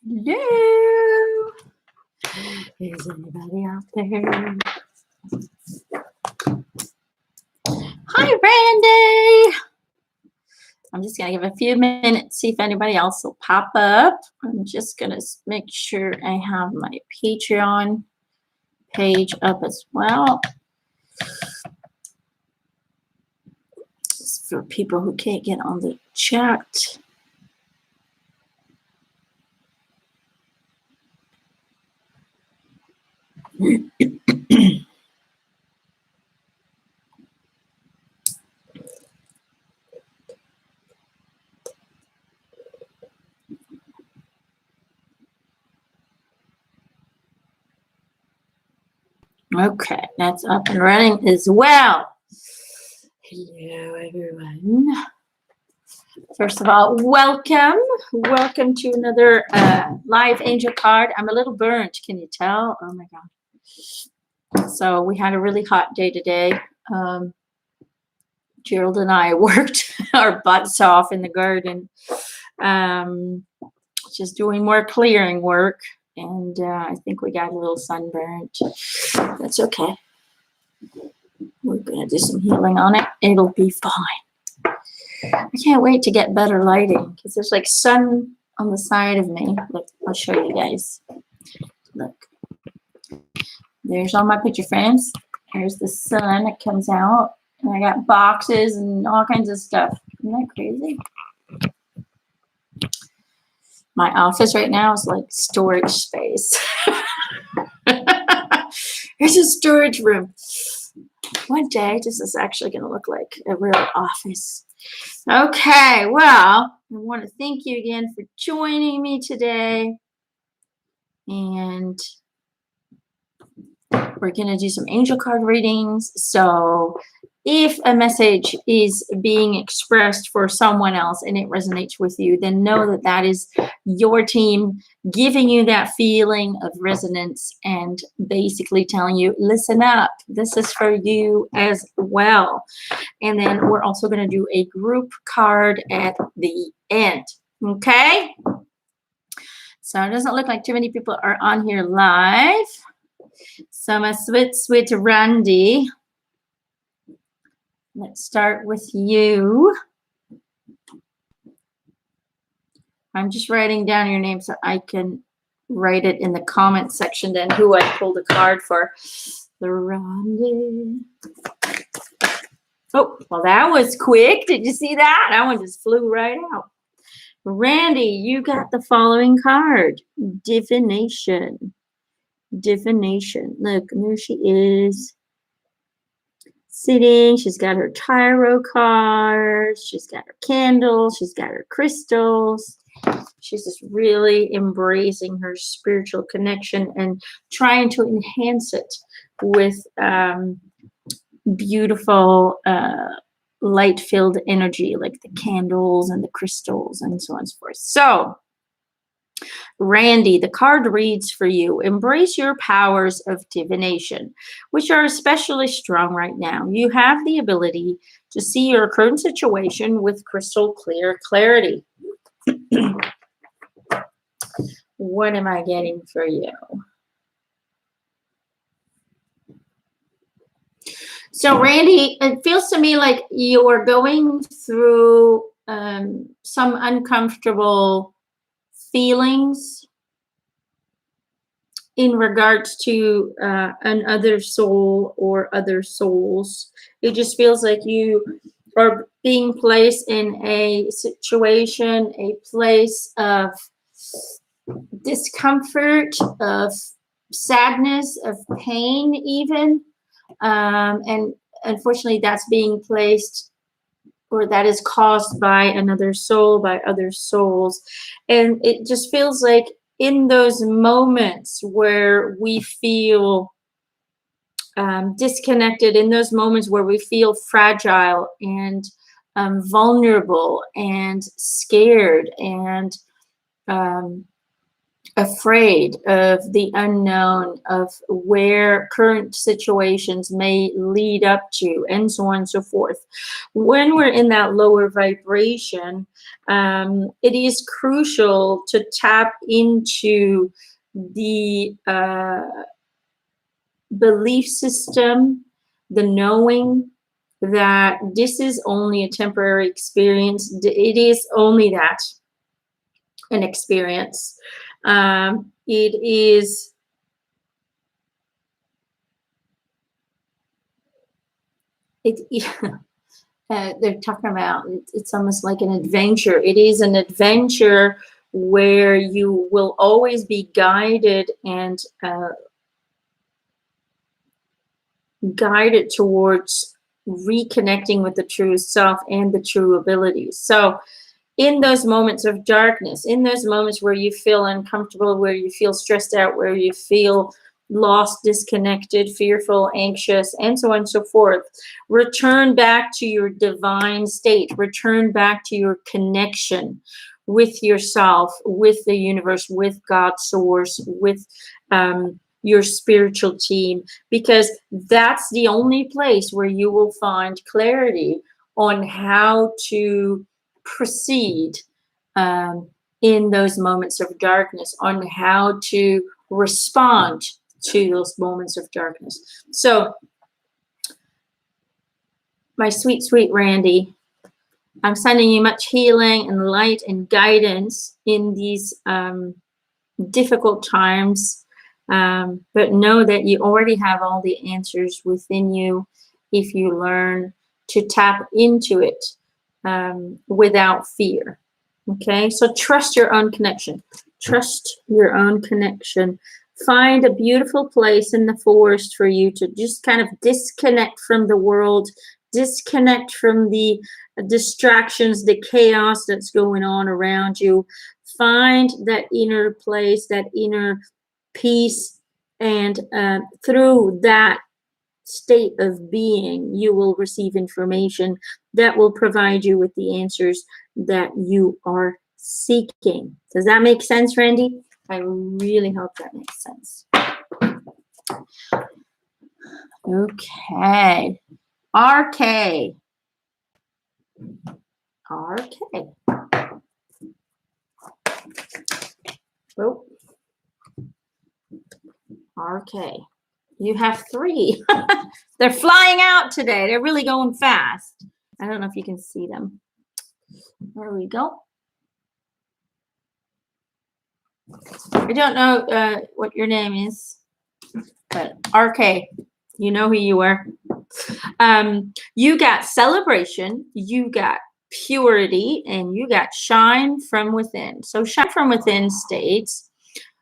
Hello. Is anybody out there? Hi, Randy. I'm just going to give a few minutes, see if anybody else will pop up. I'm just going to make sure I have my Patreon page up as well. It's for people who can't get on the chat. Okay, that's up and running as well. Hello, everyone. First of all, welcome. Welcome to another live angel card. I'm a little burnt. Can you tell? Oh, my God. So we had a really hot day today. Gerald and I worked our butts off in the garden, just doing more clearing work. And I think we got a little sunburnt. That's okay. We're going to do some healing on it. It'll be fine. I can't wait to get better lighting because there's like sun on the side of me. Look, I'll show you guys. Look. There's all my picture frames. There's the sun that comes out. And I got boxes and all kinds of stuff. Isn't that crazy? My office right now is like storage space. There's a storage room. One day, this is actually going to look like a real office. Okay, well, I want to thank you again for joining me today. And we're going to do some angel card readings. So if a message is being expressed for someone else and it resonates with you, then know that that is your team giving you that feeling of resonance and basically telling you, listen up, this is for you as well. And then we're also going to do a group card at the end. Okay? So it doesn't look like too many people are on here live. So my sweet Randy, let's start with you. I'm just writing down your name so I can write it in the comment section then who I pulled a card for. The Randy. Oh, well, that was quick. Did you see that? That one just flew right out. Randy, you got the following card. Divination. Divination. Look, there she is. Sitting. She's got her tarot cards. She's got her candles. She's got her crystals. She's just really embracing her spiritual connection and trying to enhance it with beautiful light-filled energy like the candles and the crystals and so on and so forth. So, Randy, the card reads for you, embrace your powers of divination, which are especially strong right now. You have the ability to see your current situation with crystal clear clarity. What am I getting for you? So, Randy, it feels to me like you are going through some uncomfortable feelings in regards to another soul or other souls. It just feels like you are being placed in a situation, a place of discomfort, of sadness, of pain even. And unfortunately, that's being placed or that is caused by another soul, by other souls. And it just feels like in those moments where we feel disconnected, in those moments where we feel fragile and vulnerable and scared and afraid of the unknown, of where current situations may lead up to, and so on and so forth. When we're in that lower vibration, it is crucial to tap into the belief system, the knowing that this is only a temporary experience. It is only that, an experience. It is it they're talking about it's almost like an adventure. It is an adventure where you will always be guided and guided towards reconnecting with the true self and the true abilities. So in those moments of darkness, in those moments where you feel uncomfortable, where you feel stressed out, where you feel lost, disconnected, fearful, anxious, and so on and so forth, return back to your divine state, return back to your connection with yourself, with the universe, with God's source, with your spiritual team, because that's the only place where you will find clarity on how to proceed in those moments of darkness, on how to respond to those moments of darkness. So, my sweet, sweet Randy, I'm sending you much healing and light and guidance in these difficult times. But know that you already have all the answers within you if you learn to tap into it without fear. Okay, so trust your own connection. Trust your own connection. Find a beautiful place in the forest for you to just kind of disconnect from the world, disconnect from the distractions, the chaos that's going on around you. Find that inner place, that inner peace, and through that state of being, you will receive information that will provide you with the answers that you are seeking. Does that make sense, Randy? I really hope that makes sense. Okay. RK. Oh. RK. You have 3. They're flying out today. They're really going fast. I don't know if you can see them. There we go. I don't know what your name is, but RK, you know who you are. You got celebration, you got purity, and you got shine from within. So shine from within states,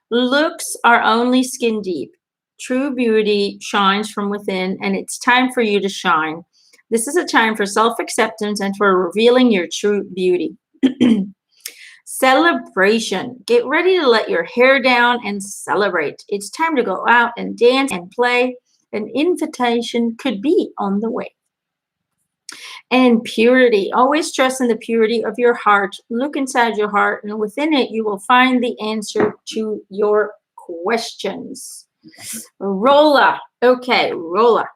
looks are only skin deep. True beauty shines from within, and it's time for you to shine. This is a time for self-acceptance and for revealing your true beauty. Celebration. Get ready to let your hair down and celebrate. It's time to go out and dance and play. An invitation could be on the way. And purity. Always trust in the purity of your heart. Look inside your heart, and within it, you will find the answer to your questions. Rolla. Okay, Rolla.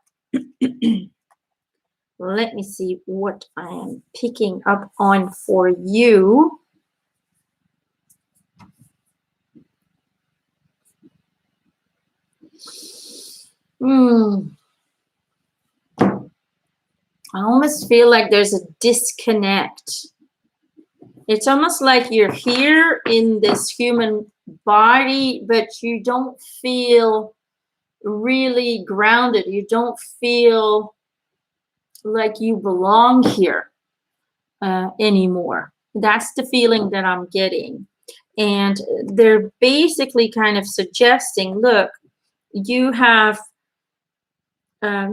Let me see what I am picking up on for you. I almost feel like there's a disconnect. It's almost like you're here in this human body, but you don't feel really grounded. You don't feel like you belong here anymore. That's the feeling that I'm getting. And they're basically kind of suggesting, look, you have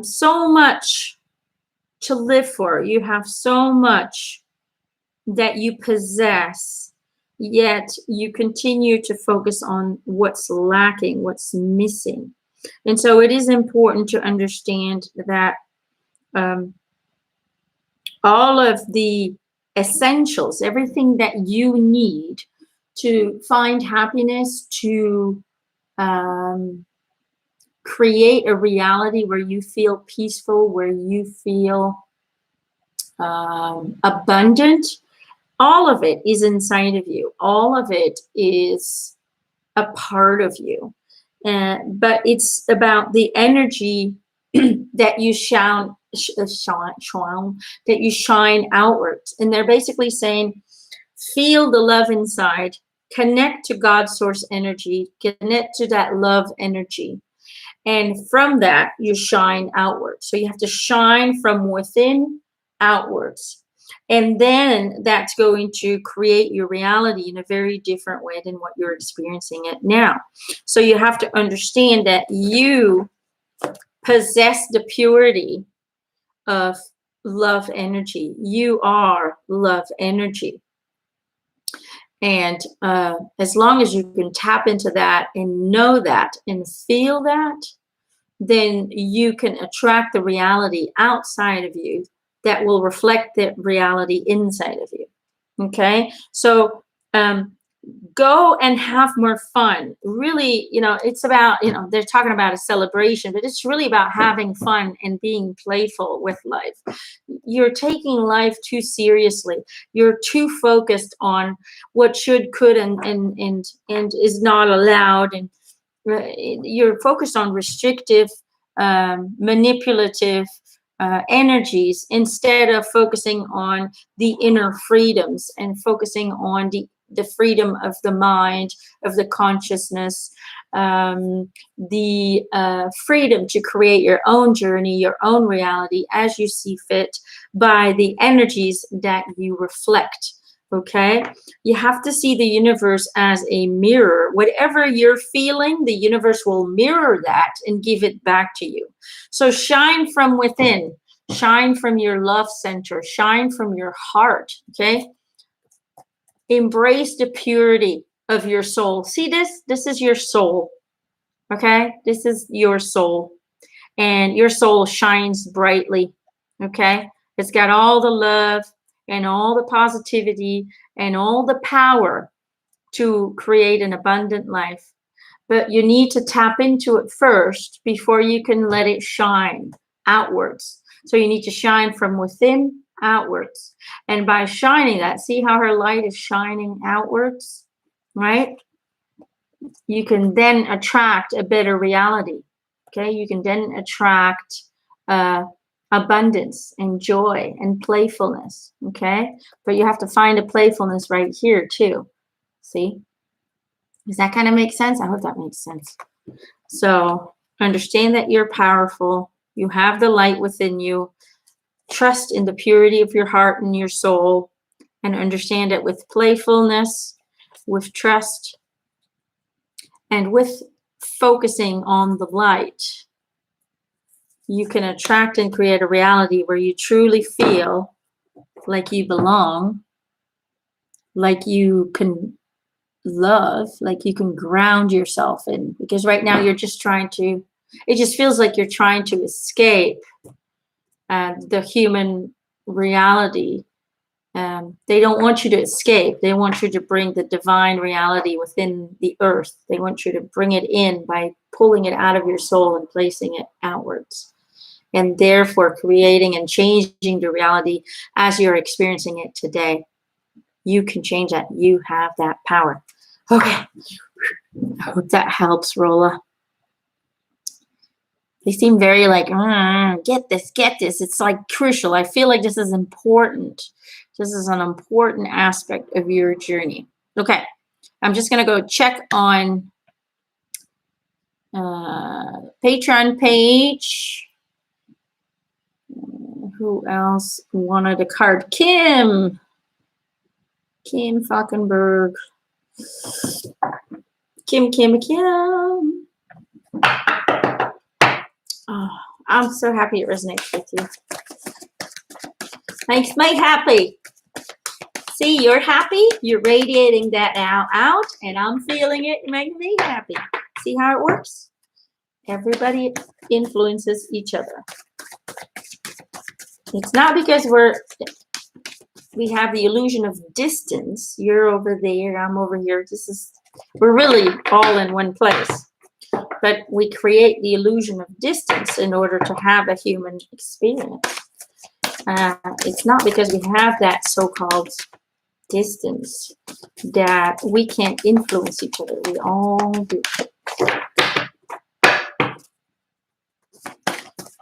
so much to live for. You have so much that you possess, yet you continue to focus on what's lacking, what's missing. And so it is important to understand that all of the essentials, everything that you need to find happiness, to create a reality where you feel peaceful, where you feel abundant. All of it is inside of you. All of it is a part of you. But it's about the energy that you shine outwards. And they're basically saying, feel the love inside, connect to God's source energy, connect to that love energy. And from that, you shine outwards. So you have to shine from within outwards. And then that's going to create your reality in a very different way than what you're experiencing it now. So you have to understand that you possess the purity of love energy. You are love energy. And as long as you can tap into that and know that and feel that, then you can attract the reality outside of you that will reflect the reality inside of you. Okay? So go and have more fun. Really, it's about, they're talking about a celebration, but it's really about having fun and being playful with life. You're taking life too seriously. You're too focused on what should, could, and is not allowed. And you're focused on restrictive, manipulative energies instead of focusing on the inner freedoms and focusing on the freedom of the mind, of the consciousness, the freedom to create your own journey, your own reality as you see fit by the energies that you reflect. Okay, you have to see the universe as a mirror. Whatever you're feeling, the universe will mirror that and give it back to you. So shine from within, shine from your love center, shine from your heart. Okay, embrace the purity of your soul. See this? This is your soul. Okay, this is your soul, and your soul shines brightly. Okay, it's got all the love and all the positivity and all the power to create an abundant life. But you need to tap into it first before you can let it shine outwards. So you need to shine from within outwards. And by shining that, see how her light is shining outwards, right? You can then attract a better reality. Okay, you can then attract abundance and joy and playfulness. Okay, but you have to find a playfulness right here too. See, does that kind of make sense? I hope that makes sense. So understand that you're powerful. You have the light within you. Trust in the purity of your heart and your soul, and understand it with playfulness, with trust, and with focusing on the light. You can attract and create a reality where you truly feel like you belong, like you can love, like you can ground yourself in. Because right now you're just it just feels like you're trying to escape the human reality. They don't want you to escape. They want you to bring the divine reality within the earth. They want you to bring it in by pulling it out of your soul and placing it outwards. And therefore creating and changing the reality as you're experiencing it today. You can change that. You have that power. Okay. I hope that helps, Rolla. They seem very like, get this. It's like crucial. I feel like this is important. This is an important aspect of your journey. Okay. I'm just going to go check on Patreon page. Who else wanted a card? Kim Falkenberg. Kim. Oh, I'm so happy it resonates with you. Makes me happy. See, you're happy. You're radiating that out, and I'm feeling it. It makes me happy. See how it works? Everybody influences each other. It's not because we're we have the illusion of distance. You're over there, I'm over here. We're really all in one place. But we create the illusion of distance in order to have a human experience. It's not because we have that so-called distance that we can't influence each other. We all do.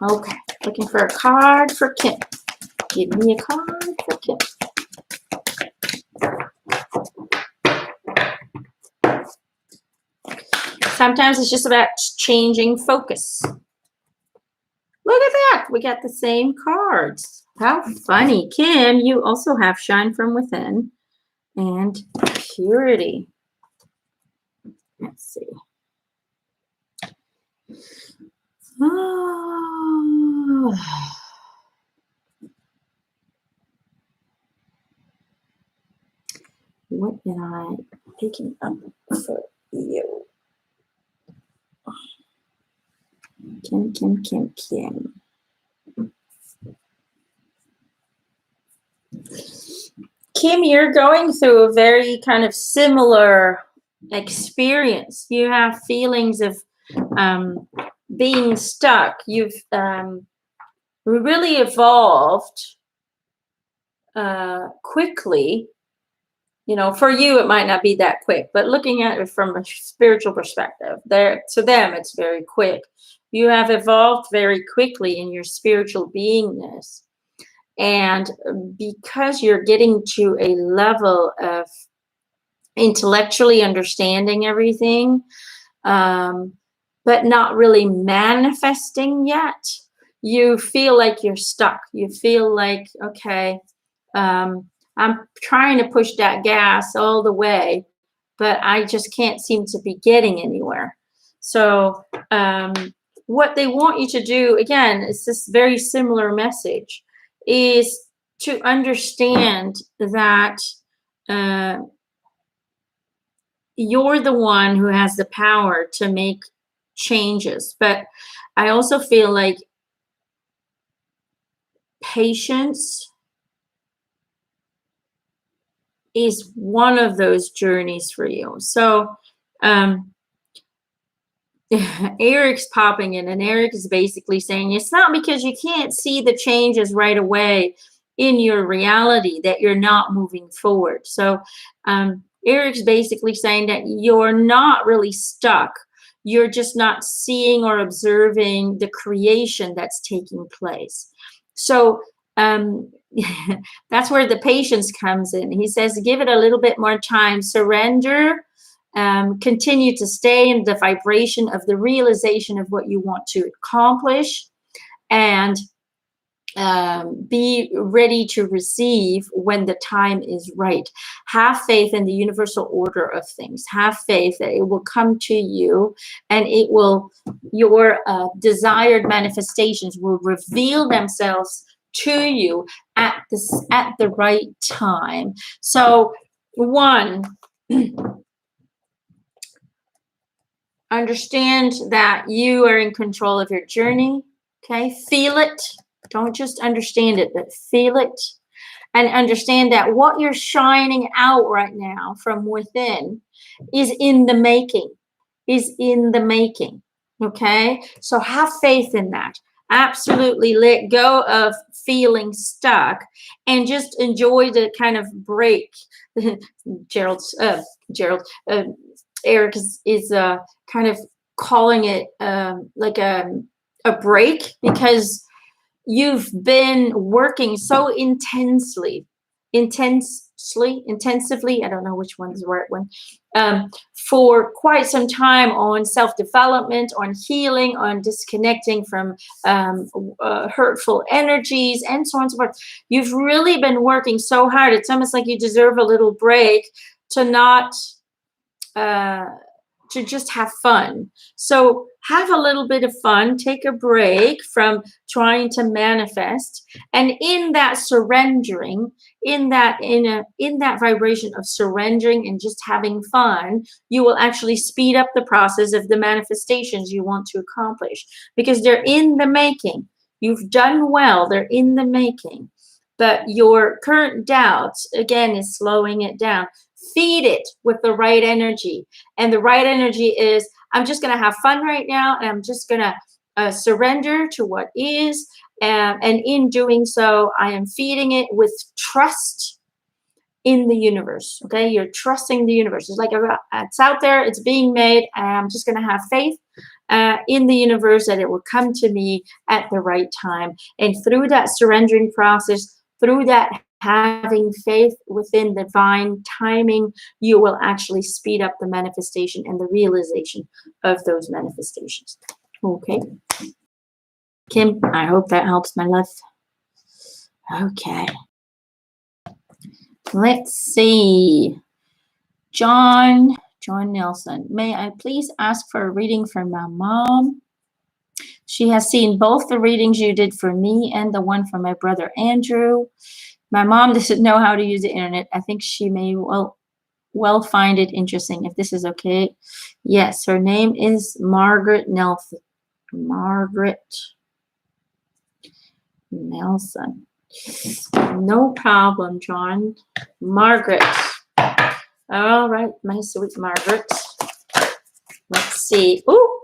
Okay, looking for a card for Kim. Give me a card for Kim. Sometimes it's just about changing focus. Look at that. We got the same cards. How funny. Kim, you also have Shine from Within and Purity. Let's see. Oh. What am I picking up for you? Kim. Kim, you're going through a very kind of similar experience. You have feelings of being stuck. You've really evolved quickly. You know, for you, it might not be that quick, but looking at it from a spiritual perspective, to them, it's very quick. You have evolved very quickly in your spiritual beingness. And because you're getting to a level of intellectually understanding everything, but not really manifesting yet, you feel like you're stuck. You feel like, okay, I'm trying to push that gas all the way, but I just can't seem to be getting anywhere. So what they want you to do, again, it's this very similar message, is to understand that you're the one who has the power to make changes. But I also feel like patience is one of those journeys for you. So Eric's popping in, and Eric is basically saying it's not because you can't see the changes right away in your reality that you're not moving forward. So Eric's basically saying that you're not really stuck. You're just not seeing or observing the creation that's taking place. So that's where the patience comes in. He says, give it a little bit more time, surrender, continue to stay in the vibration of the realization of what you want to accomplish, and be ready to receive when the time is right. Have faith in the universal order of things. Have faith that it will come to you, and it will, your desired manifestations will reveal themselves to you at the right time. So one, understand that you are in control of your journey. Okay, feel it. Don't just understand it, but feel it, and understand that what you're shining out right now from within is in the making, okay? So have faith in that. Absolutely let go of feeling stuck and just enjoy the kind of break. Eric is kind of calling it like a break, because you've been working so intensively, I don't know which one's the right one, for quite some time on self-development, on healing, on disconnecting from hurtful energies, and so on and so forth. You've really been working so hard. It's almost like you deserve a little break to not to just have fun. So have a little bit of fun, take a break from trying to manifest, and in that surrendering, in that vibration of surrendering and just having fun, you will actually speed up the process of the manifestations you want to accomplish, because they're in the making. You've done well, they're in the making. but your current doubts, again, is slowing it down. Feed it with the right energy. And the right energy is, I'm just going to have fun right now, and I'm just going to surrender to what is. And in doing so, I am feeding it with trust in the universe. Okay, you're trusting the universe. It's like it's out there, it's being made, and I'm just going to have faith in the universe that it will come to me at the right time. And through that surrendering process, through that having faith within divine timing, you will actually speed up the manifestation and the realization of those manifestations. Okay, Kim, I hope that helps, my love. Okay. Let's see. John Nelson. May I please ask for a reading for my mom? She has seen both the readings you did for me and the one for my brother Andrew. My mom doesn't know how to use the internet. I think she may well find it interesting, if this is okay. Yes, her name is Margaret Nelson. Margaret Nelson. No problem, John. Margaret. All right, my sweet Margaret. Let's see. Ooh,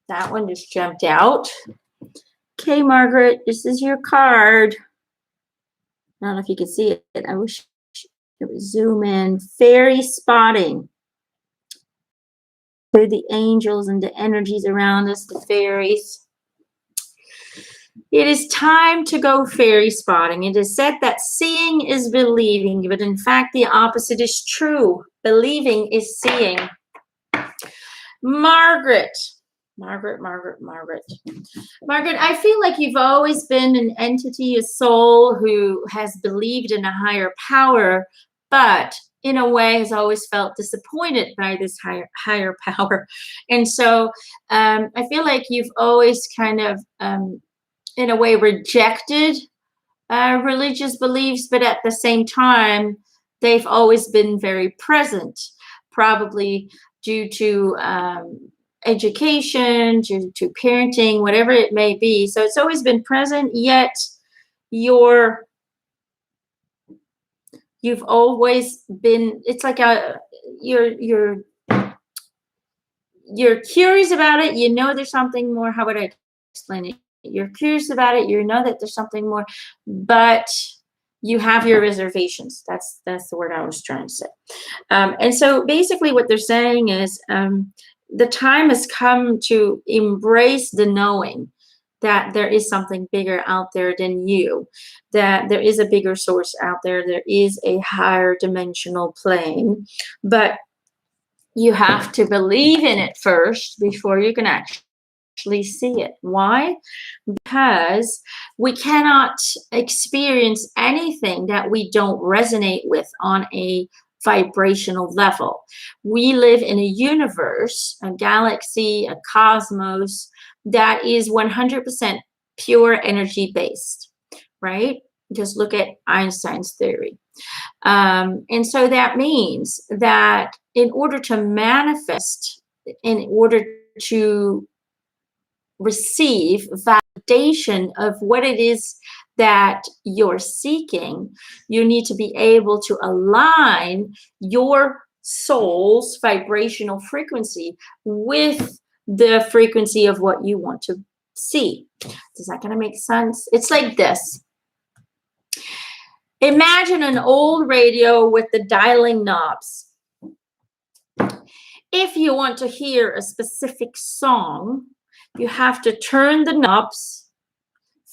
that one just jumped out. Okay, Margaret, this is your card. I don't know if you can see it. I wish it would zoom in. Fairy spotting. They're the angels and the energies around us, the fairies. It is time to go fairy spotting. It is said that seeing is believing, but in fact, the opposite is true. Believing is seeing. Margaret, I feel like you've always been an entity, a soul who has believed in a higher power, but in a way has always felt disappointed by this higher power. And so I feel like you've always kind of, in a way, rejected religious beliefs, but at the same time, they've always been very present, probably due to education, due to parenting, whatever it may be. So it's always been present, yet you've always been, it's like you're curious about it. You know there's something more. How would I explain it? You're curious about it. You know that there's something more, but you have your reservations. That's the word I was trying to say. And so basically what they're saying is the time has come to embrace the knowing that there is something bigger out there than you, that there is a bigger source out there. There is a higher dimensional plane, but you have to believe in it first before you can actually see it. Why? Because we cannot experience anything that we don't resonate with on a vibrational level. We live in a universe, a galaxy, a cosmos that is 100% pure energy based, right? Just look at Einstein's theory. And so that means that in order to manifest, in order to receive validation of what it is that you're seeking, you need to be able to align your soul's vibrational frequency with the frequency of what you want to see. Is that going to make sense? It's like this. Imagine an old radio with the dialing knobs. If you want to hear a specific song, you have to turn the knobs,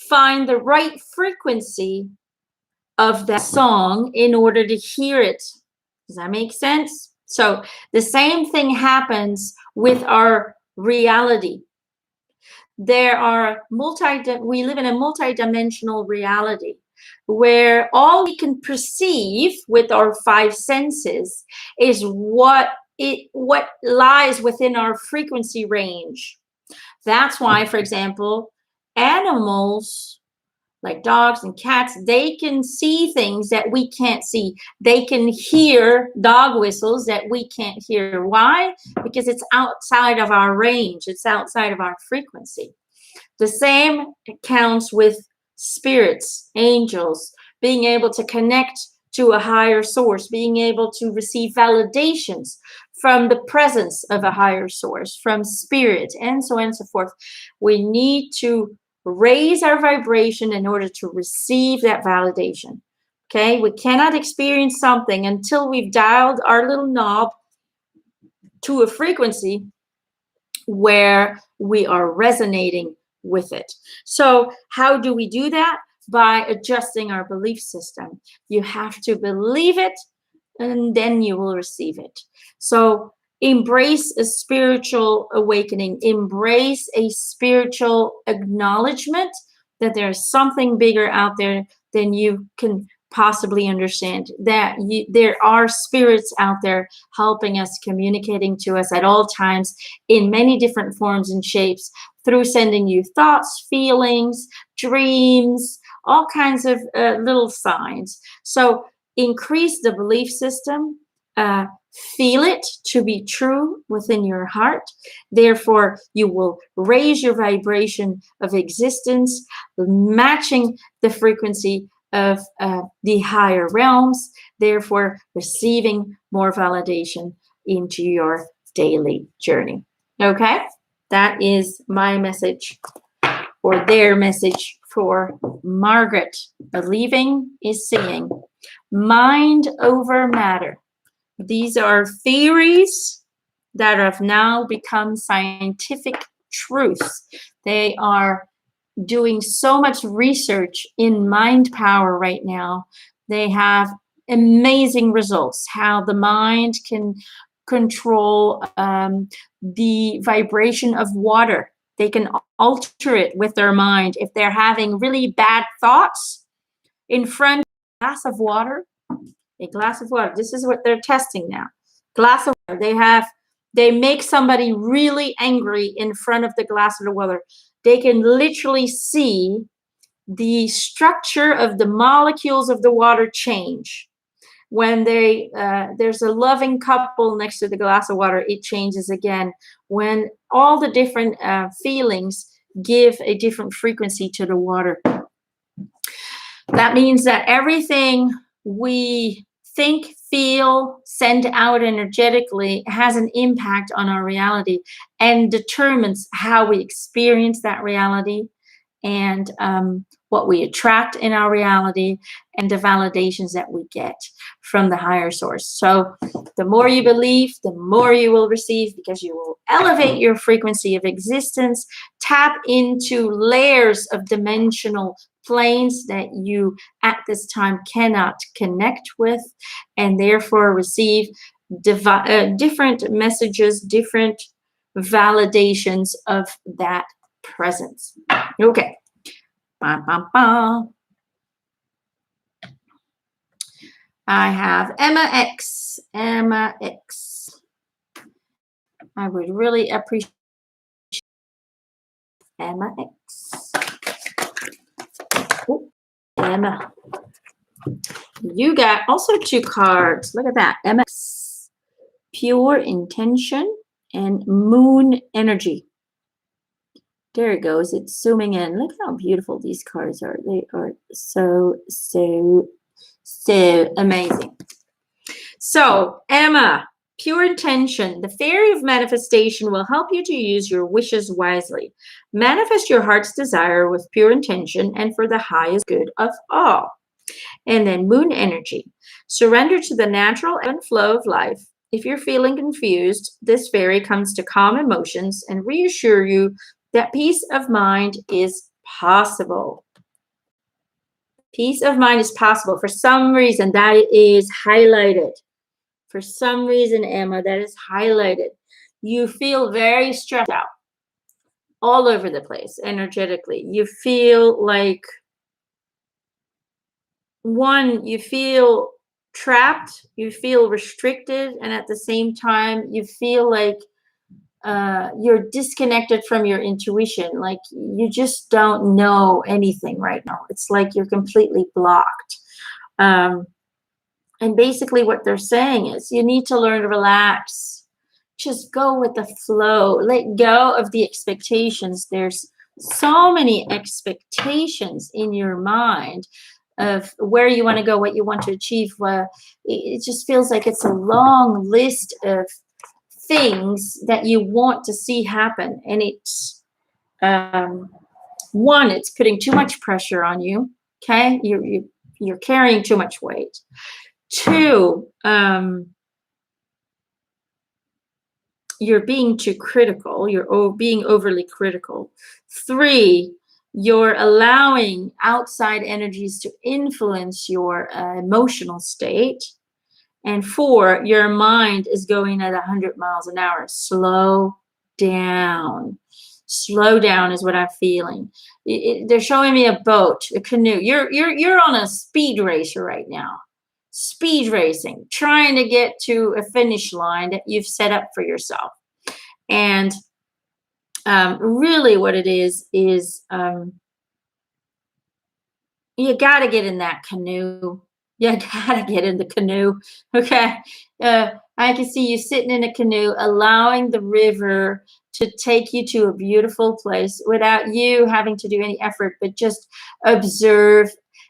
find the right frequency of that song in order to hear it. Does that make sense? So the same thing happens with our reality. We live in a multidimensional reality where all we can perceive with our five senses is what lies within our frequency range. That's why, for example, animals like dogs and cats, they can see things that we can't see. They can hear dog whistles that we can't hear. Why? Because it's outside of our range. It's outside of our frequency. The same counts with spirits, angels, being able to connect to a higher source, being able to receive validations from the presence of a higher source, from spirit, and so on and so forth. We need to raise our vibration in order to receive that validation. Okay, we cannot experience something until we've dialed our little knob to a frequency where we are resonating with it. So how do we do that? By adjusting our belief system. You have to believe it, and then you will receive it. So embrace a spiritual awakening. Embrace a spiritual acknowledgement that there's something bigger out there than you can possibly understand, that there are spirits out there helping us, communicating to us at all times in many different forms and shapes, through sending you thoughts, feelings, dreams, all kinds of little signs. So increase the belief system, feel it to be true within your heart. Therefore, you will raise your vibration of existence, matching the frequency of the higher realms, therefore receiving more validation into your daily journey. Okay, that is my message, or their message, for Margaret. Believing is seeing. Mind over matter. These are theories that have now become scientific truths. They are doing so much research in mind power right now. They have amazing results, how the mind can control the vibration of water. They can alter it with their mind. If they're having really bad thoughts, in front of a glass of water, this is what they're testing now. Glass of water. They make somebody really angry in front of the glass of the water. They can literally see the structure of the molecules of the water change. When there's a loving couple next to the glass of water, it changes again. When all the different feelings give a different frequency to the water. That means that everything we think, feel, send out energetically has an impact on our reality and determines how we experience that reality, and what we attract in our reality, and the validations that we get from the higher source. So the more you believe, the more you will receive, because you will elevate your frequency of existence, tap into layers of dimensional planes that you at this time cannot connect with, and therefore receive different messages, different validations of that presence. Okay. Bum, bum, bum. I have Emma X. Emma X. I would really appreciate Emma X. Ooh, Emma. You got also 2 cards. Look at that. Emma X. Pure intention and moon energy. There it goes. It's zooming in. Look how beautiful these cards are. They are so, so, so amazing. So, Emma, pure intention. The fairy of manifestation will help you to use your wishes wisely. Manifest your heart's desire with pure intention and for the highest good of all. And then moon energy. Surrender to the natural ebb and flow of life. If you're feeling confused, this fairy comes to calm emotions and reassure you that peace of mind is possible. Peace of mind is possible. For some reason, that is highlighted. For some reason, Emma, that is highlighted. You feel very stressed out all over the place energetically. You feel like, you feel trapped, you feel restricted, and at the same time, you feel like you're disconnected from your intuition. Like you just don't know anything right now. It's like you're completely blocked. And basically what they're saying is you need to learn to relax. Just go with the flow. Let go of the expectations. There's so many expectations in your mind of where you want to go, what you want to achieve. It just feels like it's a long list of things that you want to see happen. And it's, one, it's putting too much pressure on you. Okay. You're carrying too much weight. Two, you're being too critical. You're being overly critical. Three, you're allowing outside energies to influence your emotional state. And four, your mind is going at 100 miles an hour. Slow down. Slow down is what I'm feeling. They're showing me a boat, a canoe. You're on a speed racer right now. Speed racing, trying to get to a finish line that you've set up for yourself. And really what it is you got to get in that canoe. You got to get in the canoe. Okay. I can see you sitting in a canoe, allowing the river to take you to a beautiful place without you having to do any effort, but just observe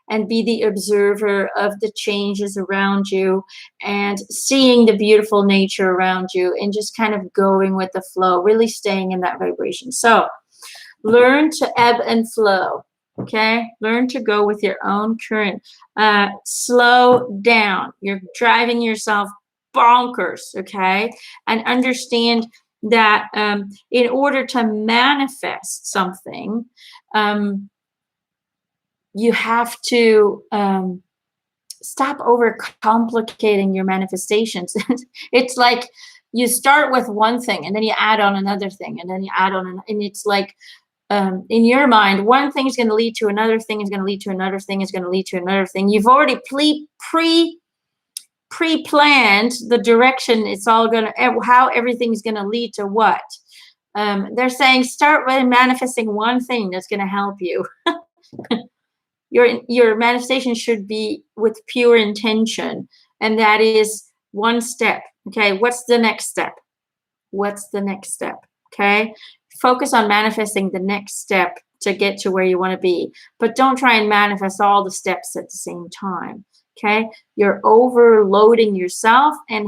and be the observer of the changes around you and seeing the beautiful nature around you and just kind of going with the flow, really staying in that vibration. So learn to ebb and flow. Okay, learn to go with your own current. Slow down. You're driving yourself bonkers. Okay, and understand that in order to manifest something, you have to stop overcomplicating your manifestations. It's like you start with one thing and then you add on another thing and then you add on, and it's like, in your mind, one thing is going to lead to another thing, is going to lead to another thing, is going to lead to another thing. You've already pre-planned the direction it's all going to, how everything's going to lead to what. They're saying start with manifesting one thing that's going to help you. Your manifestation should be with pure intention, and that is one step. Okay, what's the next step? What's the next step? Okay, focus on manifesting the next step to get to where you want to be, but don't try and manifest all the steps at the same time. Okay, you're overloading yourself and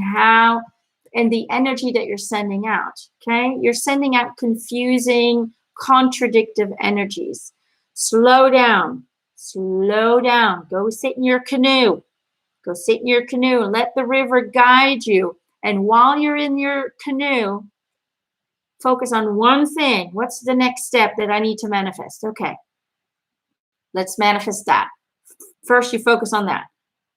the energy that you're sending out. Okay, you're sending out confusing, contradictive energies. Slow down. Slow down. Go sit in your canoe. Go sit in your canoe and let the river guide you. And while you're in your canoe, focus on one thing. What's the next step that I need to manifest? Okay, let's manifest that. First, you focus on that.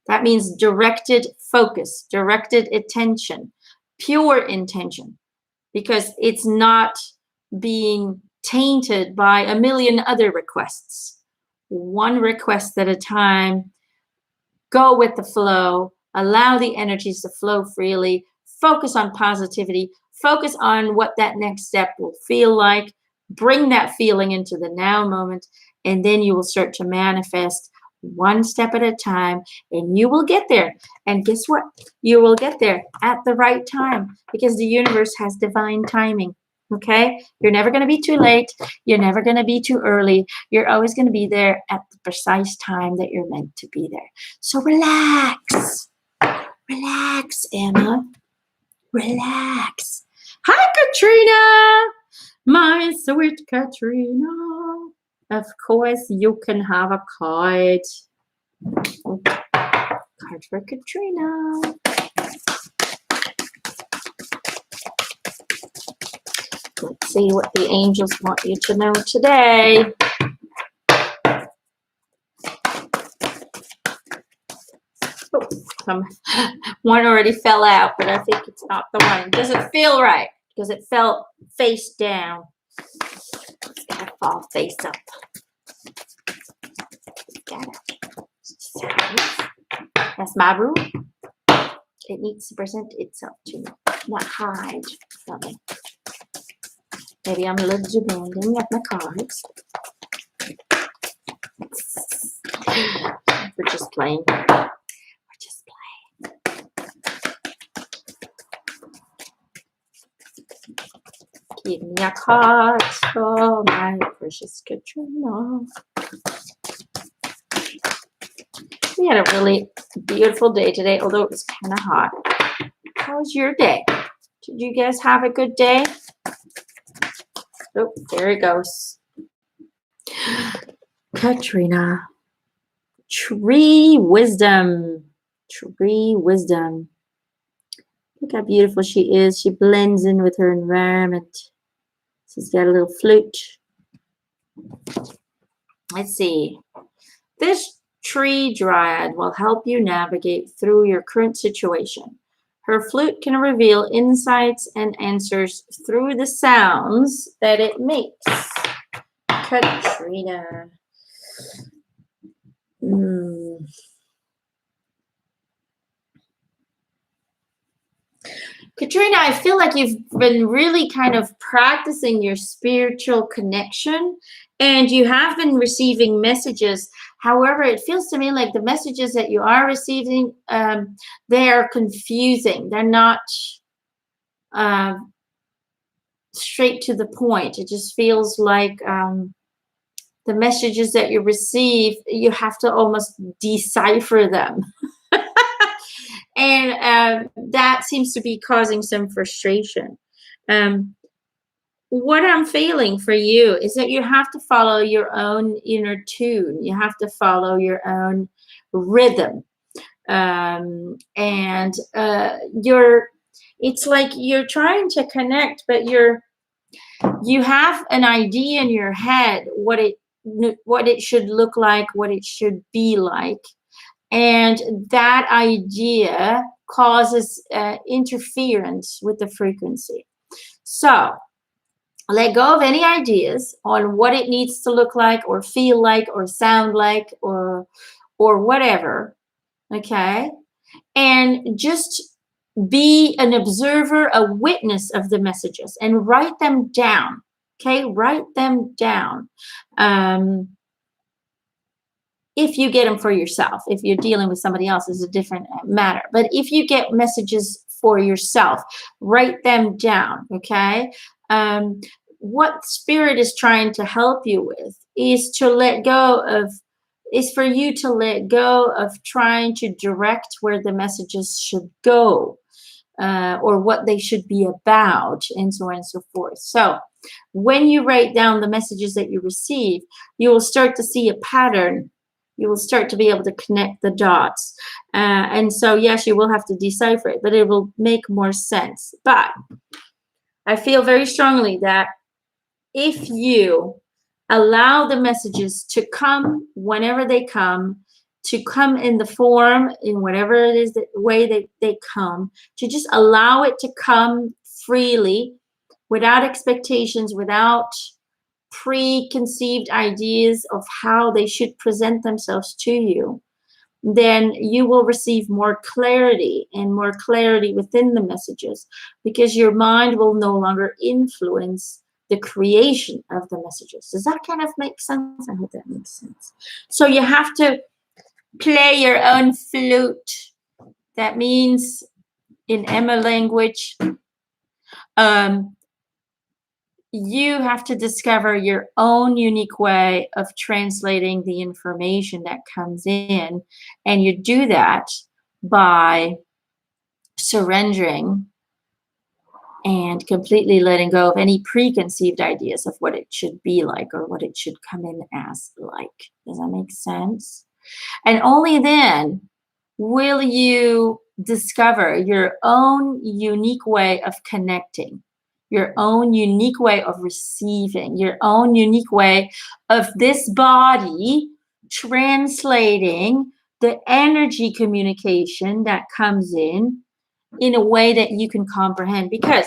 That means directed focus, directed attention, pure intention, because it's not being tainted by a million other requests. One request at a time. Go with the flow. Allow the energies to flow freely. Focus on positivity. Focus on what that next step will feel like. Bring that feeling into the now moment, and then you will start to manifest one step at a time, and you will get there. And guess what? You will get there at the right time, because the universe has divine timing. Okay? You're never going to be too late. You're never going to be too early. You're always going to be there at the precise time that you're meant to be there. So relax. Relax, Emma. Relax. Hi, Katrina. My sweet Katrina. Of course, you can have a card. Card for Katrina. Let's see what the angels want you to know today. Oh, one already fell out, but I think it's not the one. It doesn't feel right because it fell face down. It's gotta fall face up. That's my room. It needs to present itself to me, not hide from me. Maybe I'm a little demanding of my cards. We're just playing. We're just playing. Give me a card, oh my precious Katrina. We had a really beautiful day today, although it was kind of hot. How was your day? Did you guys have a good day? Oh, there it goes. Katrina. Tree wisdom. Tree wisdom. Look how beautiful she is. She blends in with her environment. She's got a little flute. Let's see. This tree dryad will help you navigate through your current situation. Her flute can reveal insights and answers through the sounds that it makes. Katrina. Katrina, I feel like you've been really kind of practicing your spiritual connection, and you have been receiving messages. However, it feels to me like the messages that you are receiving, they are confusing. They're not straight to the point. It just feels like the messages that you receive, you have to almost decipher them. And that seems to be causing some frustration. What I'm feeling for you is that you have to follow your own inner tune. You have to follow your own rhythm. It's like you're trying to connect, but you have an idea in your head what it should look like, what it should be like. And that idea causes interference with the frequency. So let go of any ideas on what it needs to look like or feel like or sound like or whatever, okay? And just be an observer, a witness of the messages, and write them down, okay? Write them down. If you get them for yourself. If you're dealing with somebody else, is a different matter. But if you get messages for yourself, write them down, okay? What Spirit is trying to help you with is for you to let go of trying to direct where the messages should go, or what they should be about, and so on and so forth. So when you write down the messages that you receive, you will start to see a pattern. You will start to be able to connect the dots. And so, yes, you will have to decipher it, but it will make more sense. But I feel very strongly that if you allow the messages to come whenever they come, to come in the form, in whatever it is, the way they come, to just allow it to come freely, without expectations, without preconceived ideas of how they should present themselves to you, then you will receive more clarity and more clarity within the messages, because your mind will no longer influence the creation of the messages. Does that kind of make sense? I hope that makes sense. So you have to play your own flute. That means in Emma language, you have to discover your own unique way of translating the information that comes in. And you do that by surrendering and completely letting go of any preconceived ideas of what it should be like or what it should come in as like. Does that make sense? And only then will you discover your own unique way of connecting, your own unique way of receiving, your own unique way of this body translating the energy communication that comes in a way that you can comprehend. Because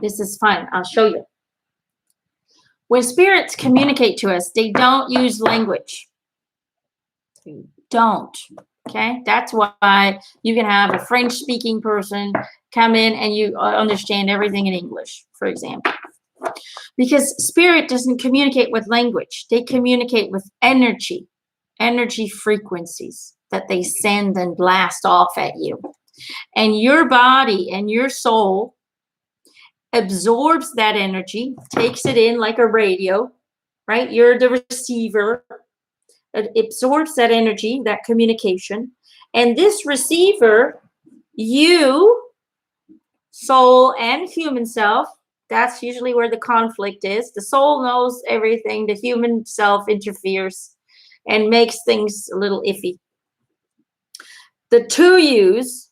this is fun. I'll show you. When spirits communicate to us, they don't use language. They don't. Okay? That's why you can have a French-speaking person come in and you understand everything in English, for example. Because spirit doesn't communicate with language. They communicate with energy frequencies that they send and blast off at you. And your body and your soul absorbs that energy, takes it in like a radio, right? You're the receiver. It absorbs that energy, that communication. And this receiver, you, soul and human self, that's usually where the conflict is. The soul knows everything. The human self interferes and makes things a little iffy. The two yous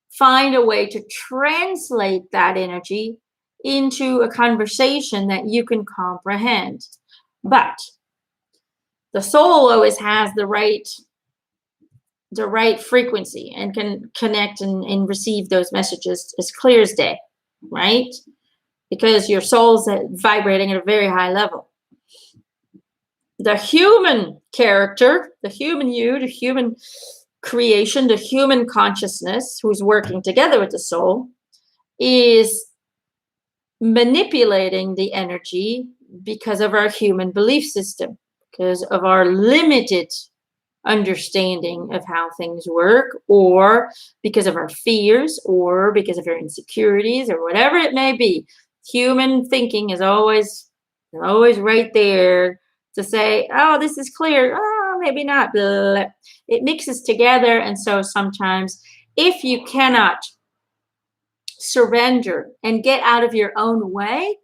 find a way to translate that energy into a conversation that you can comprehend. But the soul always has the right frequency and can connect and receive those messages as clear as day, right? Because your soul's vibrating at a very high level. The human character, the human you, the human creation, the human consciousness who's working together with the soul is manipulating the energy because of our human belief system, because of our limited understanding of how things work, or because of our fears, or because of our insecurities, or whatever it may be. Human thinking is always right there to say, oh, this is clear, oh, maybe not. Blah. It mixes together, and so sometimes if you cannot surrender and get out of your own way,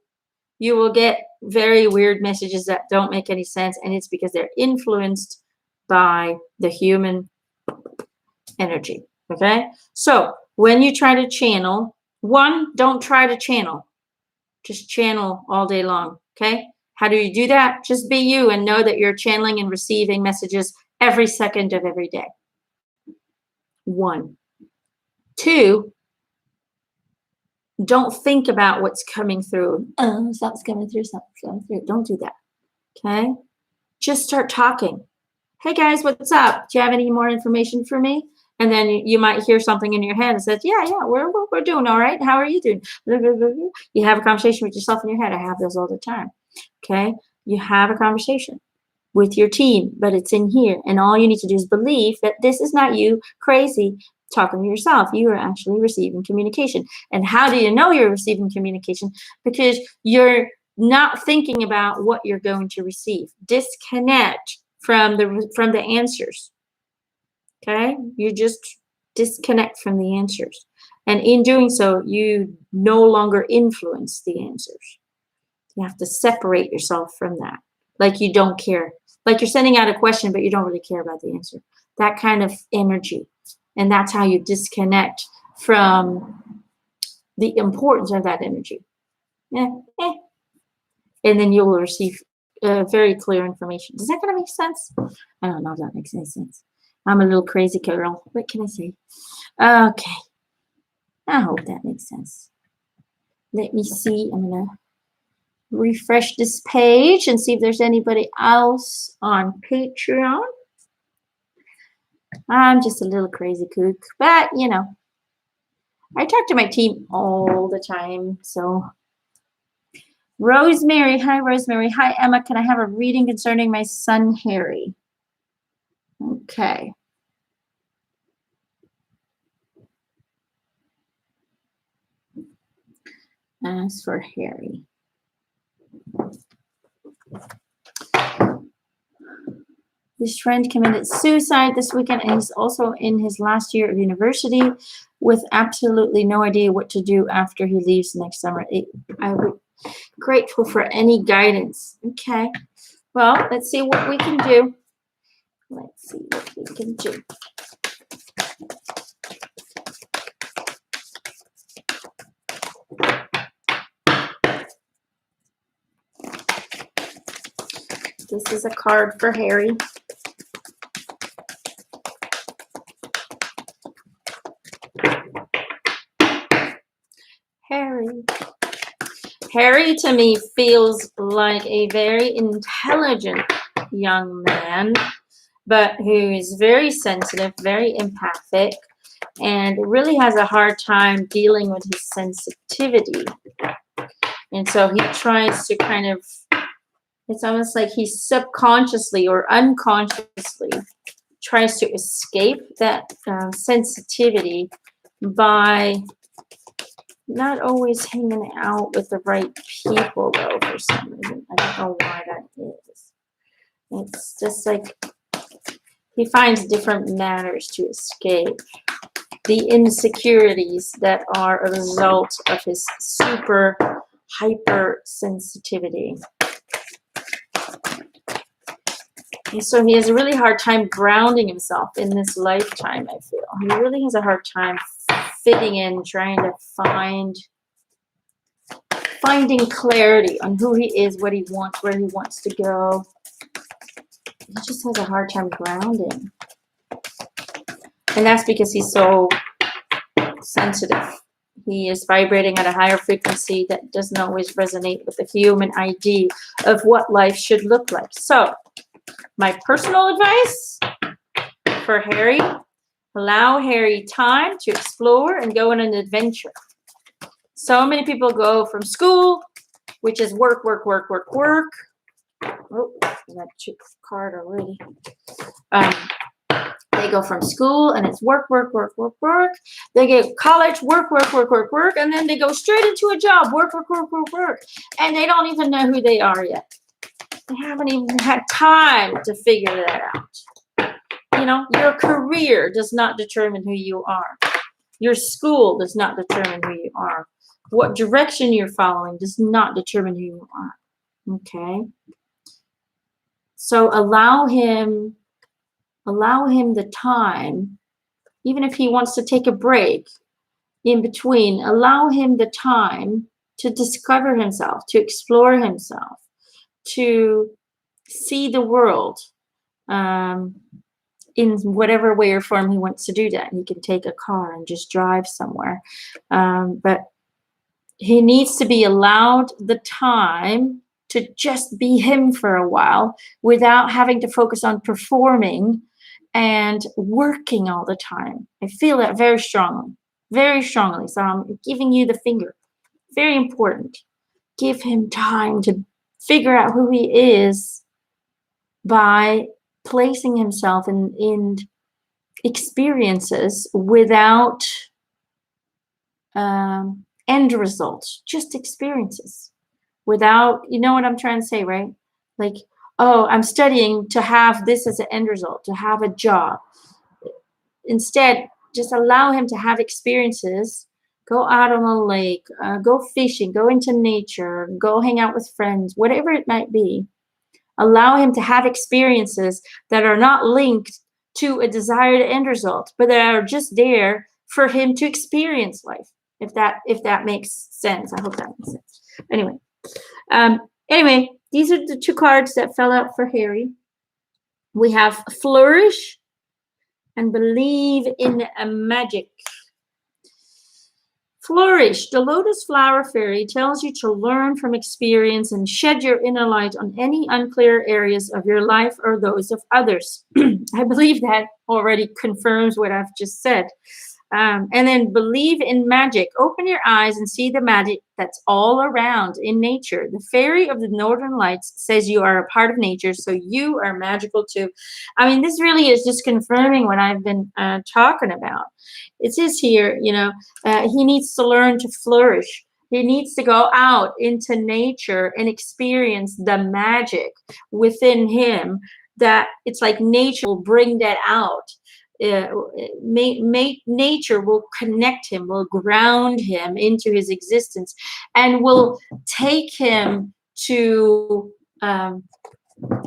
you will get very weird messages that don't make any sense, and it's because they're influenced by the human energy. Okay, so when you try to channel, one, don't try to channel, just channel all day long. Okay, how do you do that? Just be you and know that you're channeling and receiving messages every second of every day. One. Two, don't think about what's coming through. Something's coming through, something's coming through. Don't do that. Okay, just start talking. Hey guys, what's up? Do you have any more information for me? And then you might hear something in your head and says, yeah, we're doing all right. How are you doing? You have a conversation with yourself in your head. I have those all the time. Okay, you have a conversation with your team, but it's in here. And all you need to do is believe that this is not you crazy talking to yourself. You are actually receiving communication. And how do you know you're receiving communication? Because you're not thinking about what you're going to receive. Disconnect from the answers. Okay, you just disconnect from the answers, and in doing so you no longer influence the answers. You have to separate yourself from that, like you don't care, like you're sending out a question but you don't really care about the answer, that kind of energy. And that's how you disconnect from the importance of that energy. And then you will receive very clear information. Is that going to make sense? I don't know if that makes any sense. I'm a little crazy girl. What can I say? Okay. I hope that makes sense. Let me see. I'm going to refresh this page and see if there's anybody else on Patreon. I'm just a little crazy kook, but you know, I talk to my team all the time, so. Rosemary, hi Rosemary. Hi Emma, can I have a reading concerning my son Harry? Okay. As for Harry. His friend committed suicide this weekend, and he's also in his last year of university with absolutely no idea what to do after he leaves next summer. I would be grateful for any guidance. Okay. Well, let's see what we can do. Let's see what we can do. This is a card for Harry. Harry to me feels like a very intelligent young man, but who is very sensitive, very empathic, and really has a hard time dealing with his sensitivity. And so he tries to kind of, it's almost like he subconsciously or unconsciously tries to escape that sensitivity by Not always hanging out with the right people, though, for some reason. I don't know why that is. It's just like he finds different manners to escape the insecurities that are a result of his super hypersensitivity. And so he has a really hard time grounding himself in this lifetime, I feel. He really has a hard time fitting in, trying to finding clarity on who he is, what he wants, where he wants to go. He just has a hard time grounding. And that's because he's so sensitive. He is vibrating at a higher frequency that doesn't always resonate with the human idea of what life should look like. So, my personal advice for Harry, allow Harry time to explore and go on an adventure. So many people go from school, which is work, work, work, work, work. Oh, that card already. They go from school and it's work, work, work, work, work. They get college, work, work, work, work, work. And then they go straight into a job, work, work, work, work, work. And they don't even know who they are yet. They haven't even had time to figure that out. You know, your career does not determine who you are. Your school does not determine who you are. What direction you're following does not determine who you are. Okay? So allow him the time, even if he wants to take a break in between, allow him the time to discover himself, to explore himself, to see the world in whatever way or form he wants to do that. He can take a car and just drive somewhere. But he needs to be allowed the time to just be him for a while without having to focus on performing and working all the time. I feel that very strongly, very strongly. So I'm giving you the finger. Very important. Give him time to figure out who he is by placing himself in experiences without end results, just experiences. Without, you know what I'm trying to say, right? Like, oh, I'm studying to have this as an end result, to have a job. Instead, just allow him to have experiences. Go out on a lake, go fishing, go into nature, go hang out with friends, whatever it might be. Allow him to have experiences that are not linked to a desired end result, but that are just there for him to experience life. If that makes sense. I hope that makes sense. Anyway, these are the two cards that fell out for Harry. We have flourish and believe in magic. Flourish. The lotus flower fairy tells you to learn from experience and shed your inner light on any unclear areas of your life or those of others. I believe that already confirms what I've just said. And then believe in magic. Open your eyes and see the magic that's all around in nature. The fairy of the northern lights says you are a part of nature, so you are magical too. I mean, this really is just confirming what I've been talking about. It says here, he needs to learn to flourish. He needs to go out into nature and experience the magic within him, that it's like nature will bring that out. Nature will connect him, will ground him into his existence, and will take him to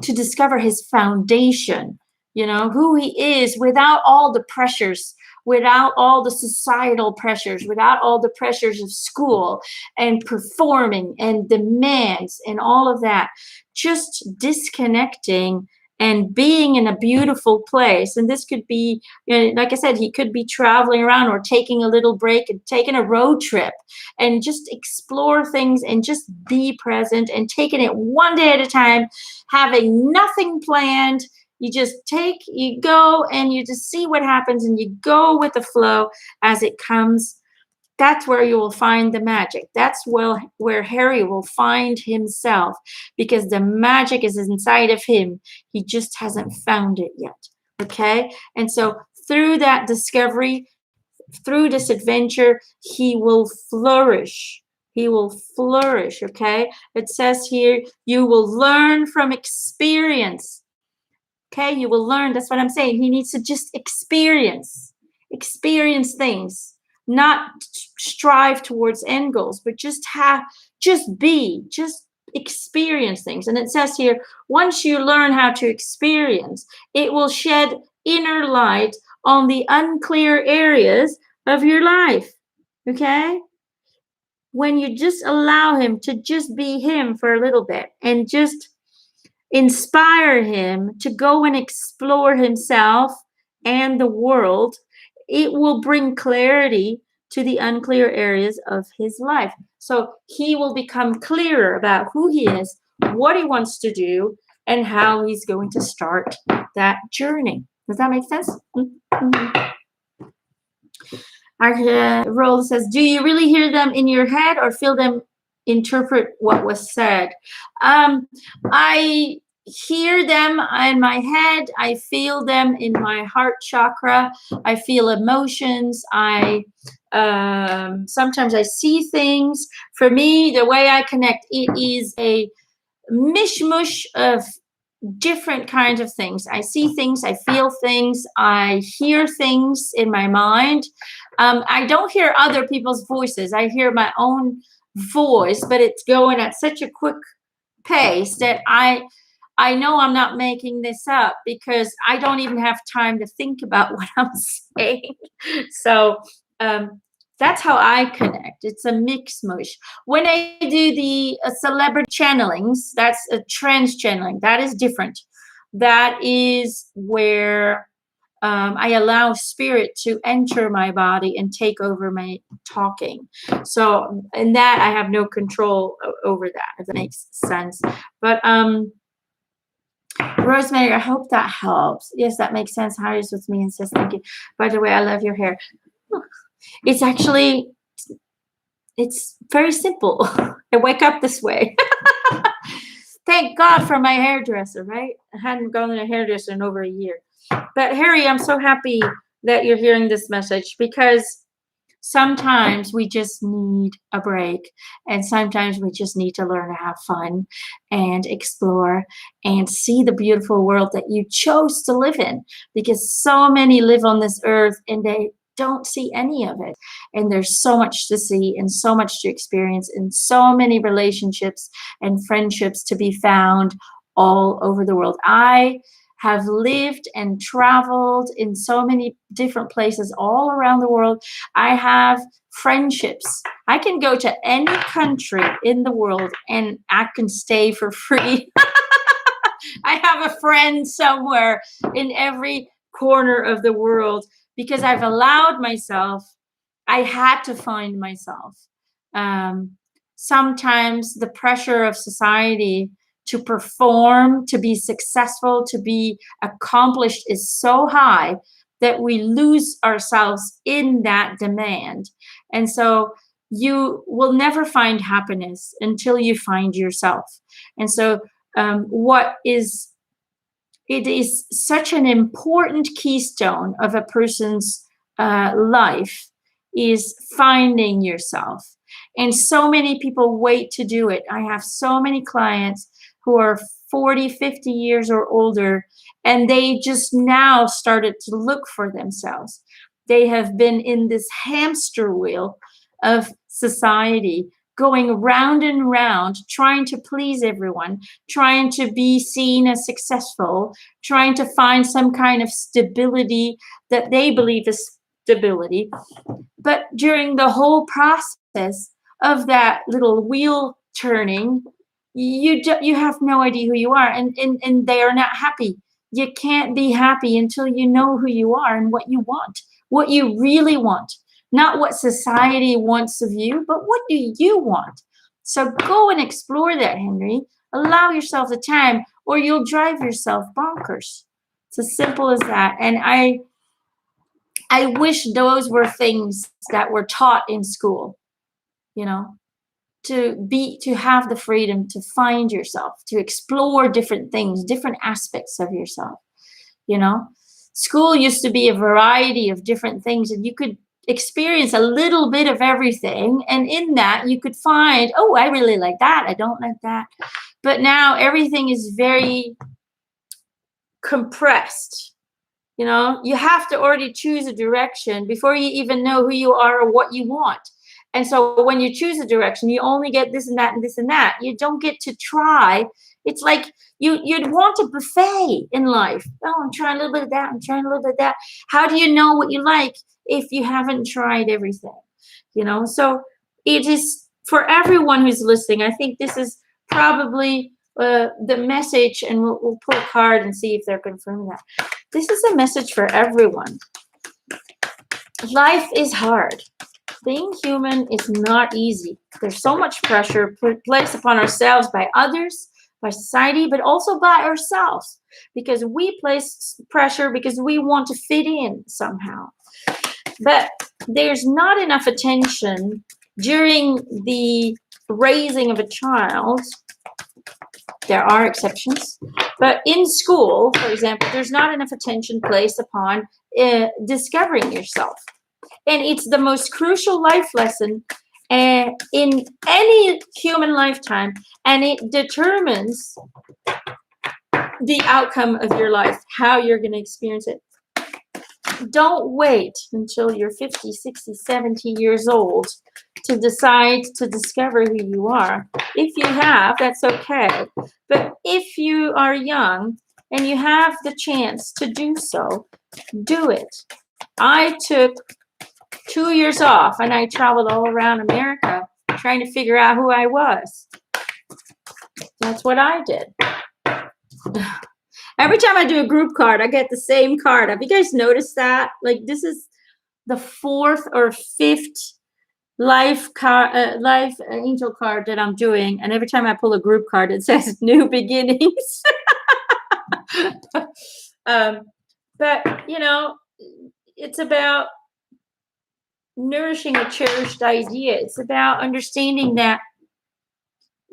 discover his foundation, who he is, without all the pressures, without all the societal pressures, without all the pressures of school and performing and demands and all of that. Just disconnecting and being in a beautiful place. And this could be, like I said, he could be traveling around or taking a little break and taking a road trip and just explore things and just be present and taking it one day at a time, having nothing planned. You go and you just see what happens and you go with the flow as it comes. That's where you will find the magic. That's where Harry will find himself, because the magic is inside of him. He just hasn't found it yet. Okay? And so through that discovery, through this adventure, he will flourish. He will flourish, okay? It says here, you will learn from experience. Okay, you will learn. That's what I'm saying. He needs to just experience things, not strive towards end goals, but just experience things. And it says here, once you learn how to experience, it will shed inner light on the unclear areas of your life. Okay? When you just allow him to just be him for a little bit and just inspire him to go and explore himself and the world, it will bring clarity to the unclear areas of his life. So he will become clearer about who he is, what he wants to do, and how he's going to start that journey. Does that make sense? Mm-hmm. Roll says, do you really hear them in your head or feel them interpret what was said? I hear them in my head. I feel them in my heart chakra. I feel emotions. Sometimes I see things. For me, the way I connect, it is a mishmash of different kinds of things. I see things, I feel things, I hear things in my mind. I don't hear other people's voices. I hear my own voice, but it's going at such a quick pace that I know I'm not making this up because I don't even have time to think about what I'm saying. So that's how I connect. It's a mix mush. When I do the celebrity channelings, that's a trance channeling. That is different. That is where I allow spirit to enter my body and take over my talking. So in that, I have no control over that, if that makes sense. But Rosemary, I hope that helps. Yes, that makes sense. Harry's with me and says, thank you. By the way, I love your hair. It's actually, it's very simple. I wake up this way. Thank God for my hairdresser, right? I hadn't gone to a hairdresser in over a year. But Harry, I'm so happy that you're hearing this message because sometimes we just need a break, and sometimes we just need to learn to have fun and explore and see the beautiful world that you chose to live in, because so many live on this earth and they don't see any of it. And there's so much to see and so much to experience and so many relationships and friendships to be found all over the world. I have lived and traveled in so many different places all around the world. I have friendships. I can go to any country in the world and I can stay for free. I have a friend somewhere in every corner of the world because I've allowed myself. I had to find myself. Sometimes the pressure of society to perform, to be successful, to be accomplished is so high that we lose ourselves in that demand. And so you will never find happiness until you find yourself. And so it is such an important keystone of a person's life is finding yourself. And so many people wait to do it. I have so many clients who are 40, 50 years or older, and they just now started to look for themselves. They have been in this hamster wheel of society, going round and round, trying to please everyone, trying to be seen as successful, trying to find some kind of stability that they believe is stability. But during the whole process of that little wheel turning, you have no idea who you are, and they are not happy. You can't be happy until you know who you are and what you want, what you really want, not what society wants of you, but what do you want? So go and explore that, Henry. Allow yourself the time, or you'll drive yourself bonkers. It's as simple as that. And I wish those were things that were taught in school, you know, to have the freedom to find yourself, to explore different things, different aspects of yourself. You know, school used to be a variety of different things, and you could experience a little bit of everything. And in that, you could find, oh, I really like that. I don't like that. But now everything is very compressed. You know, you have to already choose a direction before you even know who you are or what you want. And so when you choose a direction, you only get this and that and this and that. You don't get to try. It's like you'd want a buffet in life. Oh, I'm trying a little bit of that. I'm trying a little bit of that. How do you know what you like if you haven't tried everything? You know, so it is for everyone who's listening. I think this is probably the message, and we'll pull a card and see if they're confirming that. This is a message for everyone. Life is hard. Being human is not easy. There's so much pressure placed upon ourselves by others, by society, but also by ourselves, because we place pressure because we want to fit in somehow. But there's not enough attention during the raising of a child. There are exceptions, but in school, for example, there's not enough attention placed upon discovering yourself. And it's the most crucial life lesson in any human lifetime, and it determines the outcome of your life, how you're going to experience it. Don't wait until you're 50, 60, 70 years old to decide to discover who you are. If you have, that's okay. But if you are young and you have the chance to do so, do it. I took 2 years off and I traveled all around America trying to figure out who I was. That's what I did. Every time I do a group card, I get the same card. Have you guys noticed that? Like, this is the 4th or 5th life angel card that I'm doing, and every time I pull a group card, it says new beginnings. But you know, it's about nourishing a cherished idea. It's about understanding that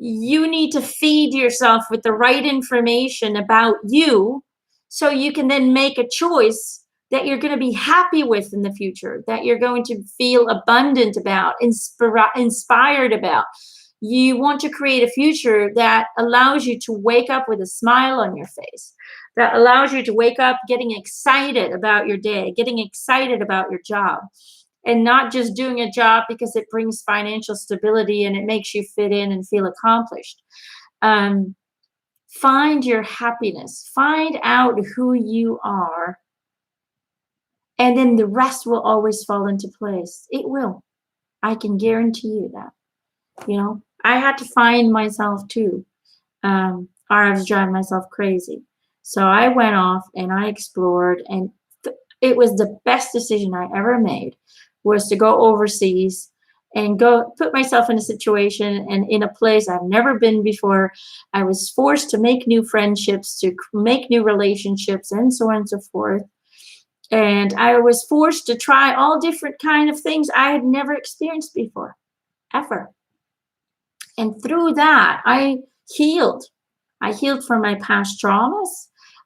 you need to feed yourself with the right information about you so you can then make a choice that you're going to be happy with in the future, that you're going to feel abundant about, inspired about. You want to create a future that allows you to wake up with a smile on your face, that allows you to wake up getting excited about your day, getting excited about your job, and not just doing a job because it brings financial stability and it makes you fit in and feel accomplished. Find your happiness. Find out who you are. And then the rest will always fall into place. It will. I can guarantee you that. You know, I had to find myself too. Or I was driving myself crazy. So I went off and I explored, and it was the best decision I ever made, was to go overseas and go put myself in a situation and in a place I've never been before. I was forced to make new friendships, to make new relationships, and so on and so forth. And I was forced to try all different kind of things I had never experienced before, ever. And through that, I healed. I healed from my past traumas.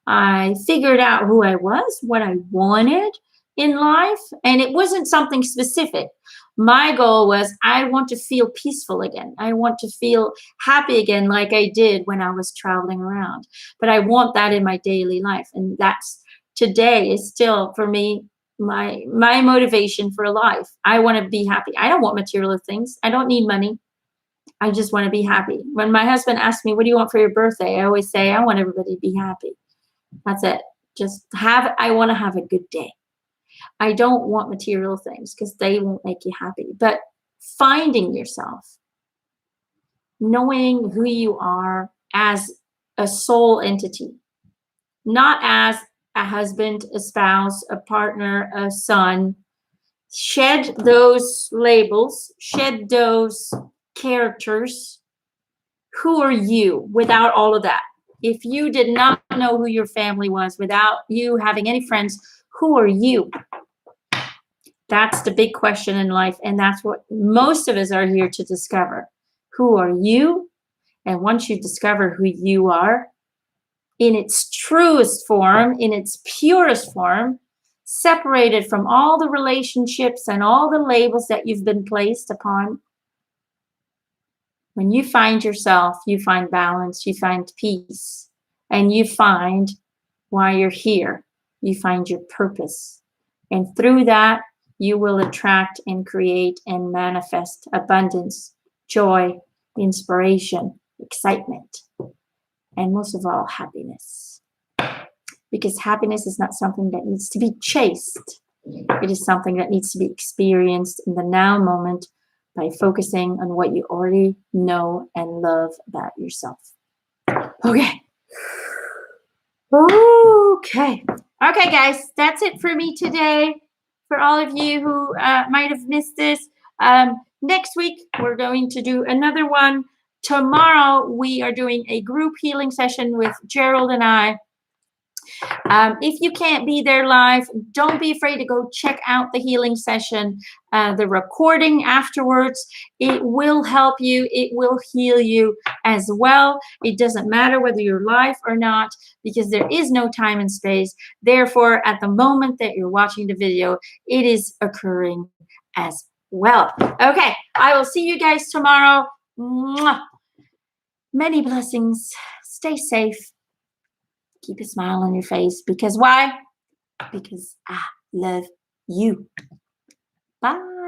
I figured out who I was, what I wanted in life. And it wasn't something specific. My goal was, I want to feel peaceful again. I want to feel happy again like I did when I was traveling around. But I want that in my daily life. And that's today is still, for me, my motivation for life. I want to be happy. I don't want material things. I don't need money. I just want to be happy. When my husband asks me, what do you want for your birthday? I always say, I want everybody to be happy. That's it. I want to have a good day. I don't want material things because they won't make you happy. But finding yourself, knowing who you are as a soul entity, not as a husband, a spouse, a partner, a son. Shed those labels, shed those characters. Who are you without all of that? If you did not know who your family was, without you having any friends, who are you? That's the big question in life, and that's what most of us are here to discover. Who are you? And once you discover who you are, in its truest form, in its purest form, separated from all the relationships and all the labels that you've been placed upon. When you find yourself, you find balance, you find peace, and you find why you're here. You find your purpose. And through that, you will attract and create and manifest abundance, joy, inspiration, excitement, and most of all, happiness. Because happiness is not something that needs to be chased. It is something that needs to be experienced in the now moment by focusing on what you already know and love about yourself. Okay. Okay, guys, that's it for me today. For all of you who might have missed this, next week we're going to do another one. Tomorrow we are doing a group healing session with Gerald and I. If you can't be there live, don't be afraid to go check out the healing session, the recording afterwards. It will help you. It will heal you as well. It doesn't matter whether you're live or not, because there is no time and space. Therefore, at the moment that you're watching the video, it is occurring as well. Okay, I will see you guys tomorrow. Mwah. Many blessings. Stay safe. Keep a smile on your face. Because why? Because I love you. Bye.